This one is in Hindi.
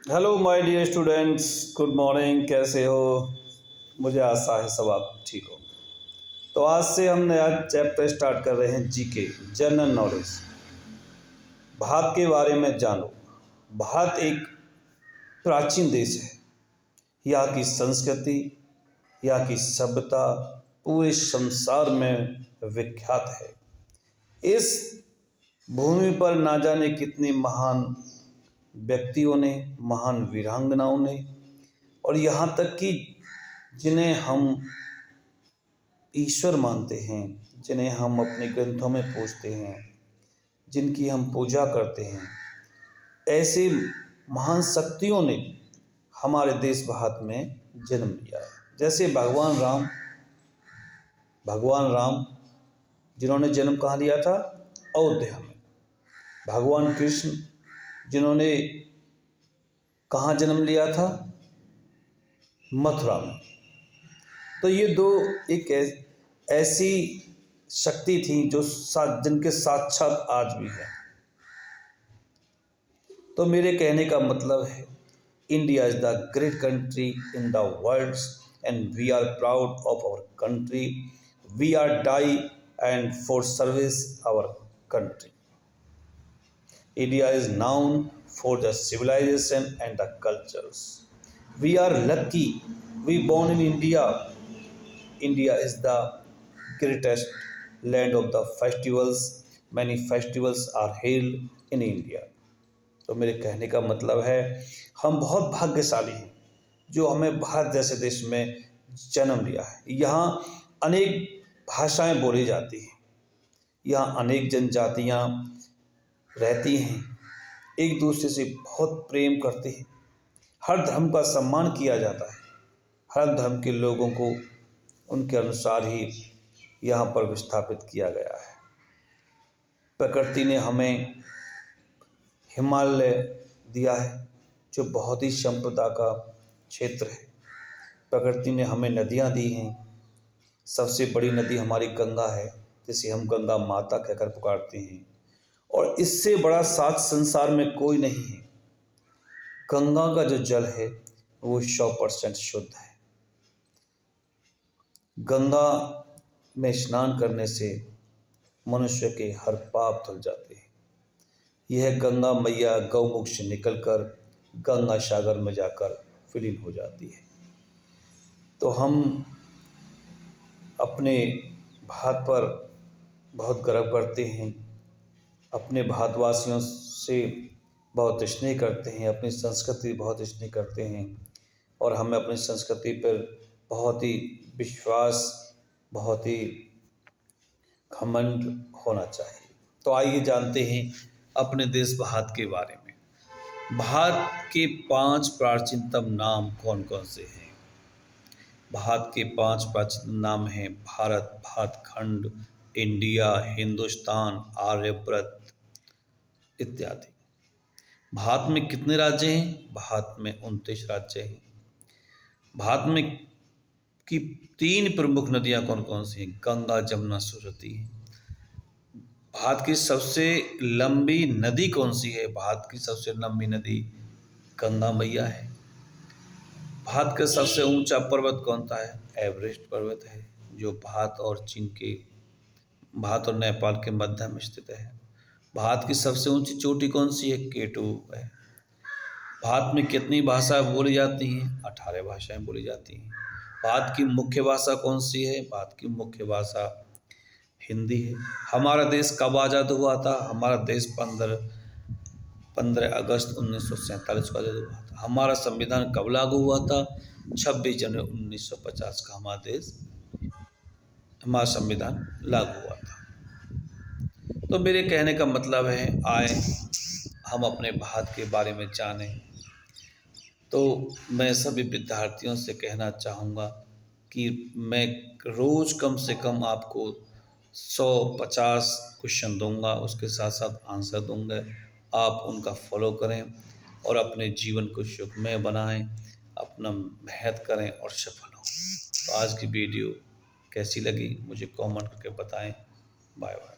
Hello my dear students, good morning. कैसे हो? मुझे आशा है सब आप ठीक हो। तो आज से हम नया चैप्टर स्टार्ट कर रहे हैं, जीके, जनरल नॉलेज। भारत के बारे में जानो। भारत एक प्राचीन देश है। यहाँ की संस्कृति, यहाँ की सभ्यता पूरे संसार में विख्यात है। इस भूमि पर ना जाने कितने महान व्यक्तियों ने, महान वीरांगनाओं ने, और यहाँ तक कि जिन्हें हम ईश्वर मानते हैं, जिन्हें हम अपने ग्रंथों में पूजते हैं, जिनकी हम पूजा करते हैं, ऐसे महान शक्तियों ने हमारे देश भारत में जन्म लिया है। जैसे भगवान राम जिन्होंने जन्म कहाँ लिया था? अयोध्या में। भगवान कृष्ण जिन्होंने कहाँ जन्म लिया था? मथुरा में। तो ये दो एक ऐसी शक्ति थी जो जिनके साक्षात आज भी है। तो मेरे कहने का मतलब है, India is the great country in the world and we are proud of our country. We are die and for service our country. India is known for the civilization and the cultures. We are lucky we born in India. India is the greatest land of the festivals. Many festivals are held in India. तो मेरे कहने का मतलब है, हम बहुत भाग्यशाली हैं जो हमें भारत जैसे देश में जन्म लिया है। यहाँ अनेक भाषाएं बोली जाती हैं, यहाँ अनेक जनजातियाँ रहती हैं, एक दूसरे से बहुत प्रेम करते हैं, हर धर्म का सम्मान किया जाता है, हर धर्म के लोगों को उनके अनुसार ही यहाँ पर विस्थापित किया गया है। प्रकृति ने हमें हिमालय दिया है जो बहुत ही संपदा का क्षेत्र है। प्रकृति ने हमें नदियाँ दी हैं। सबसे बड़ी नदी हमारी गंगा है, जिसे हम गंगा माता कहकर पुकारते हैं, और इससे बड़ा सात संसार में कोई नहीं है। गंगा का जो जल है वो 100% शुद्ध है। गंगा में स्नान करने से मनुष्य के हर पाप धुल जाते हैं। यह गंगा मैया गौमुख से निकलकर गंगा सागर में जाकर विलीन हो जाती है। तो हम अपने भारत पर बहुत गर्व करते हैं, अपने भारतवासियों से बहुत स्नेह करते हैं, अपनी संस्कृति बहुत स्नेह करते हैं, और हमें अपनी संस्कृति पर बहुत ही विश्वास, बहुत ही घमंड होना चाहिए। तो आइए जानते हैं अपने देश भारत के बारे में। भारत के 5 प्राचीनतम नाम कौन कौन से हैं? भारत के 5 प्राचीन नाम हैं: भारत, भारतखंड, इंडिया, हिंदुस्तान, आर्यव्रत इत्यादि। भारत में कितने राज्य हैं? भारत में 29 राज्य हैं। भारत में की 3 प्रमुख नदियां कौन कौन सी हैं? गंगा, जमुना, सरस्वती। भारत की सबसे लंबी नदी कौन सी है? भारत की सबसे लंबी नदी गंगा मैया है। भारत का सबसे ऊंचा पर्वत कौन सा है? एवरेस्ट पर्वत है, जो भारत और नेपाल के मध्य में स्थित है। भारत की सबसे ऊंची चोटी कौन सी है? K2 है। भारत में कितनी भाषाएं बोली जाती हैं? 18 भाषाएं बोली जाती हैं। भारत की मुख्य भाषा कौन सी है? भारत की मुख्य भाषा हिंदी है। हमारा देश कब आज़ाद हुआ था? हमारा देश 15 अगस्त 1947 को आज़ाद हुआ था। हमारा संविधान कब लागू हुआ था? 26 जनवरी 1950 का हमारा संविधान लागू हुआ था। तो मेरे कहने का मतलब है, आए हम अपने भारत के बारे में जानें। तो मैं सभी विद्यार्थियों से कहना चाहूँगा कि मैं रोज़ कम से कम आपको 150 क्वेश्चन दूंगा, उसके साथ साथ आंसर दूंगा। आप उनका फॉलो करें और अपने जीवन को सुखमय बनाएं, अपना मेहनत करें और सफल हों। तो आज की वीडियो कैसी लगी मुझे कमेंट करके बताएं। Bye bye.